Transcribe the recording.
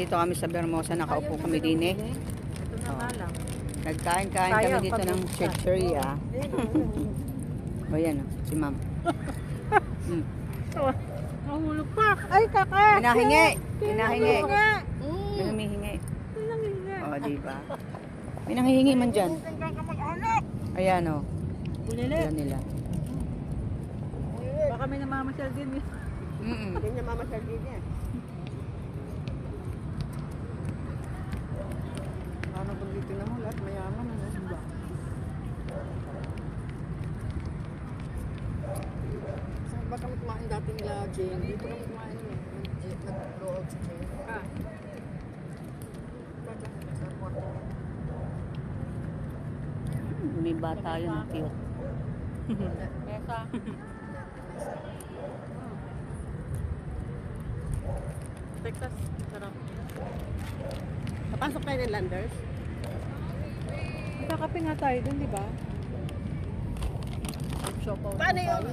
Dito kami sa Bermosa, nakaupo kami din eh. Ito na nga lang. Nagkain-kain kami dito ng chicheria. O yan o, si ma'am. Nahulog pa. Ay, kaka. Hinahingi. Hinahingi. Mm. May humihingi. Nangihingi. O, diba? May nanghihingi man dyan. Ayan o. Ayan nila. Baka may namamasyal din eh. Hindi niya mamasyal din yan. Parang pag dito na mo, lahat mayaman na diba? Saan ba kami kumain dati nila, Jane? Dito kami kumain eh. Nag-blow out si Jane. May bata yun, ang cute. Mesa. Texas, sarap. Napasok kayo ng Landers? Magkakape nga tayo dun, di ba? Paano yun?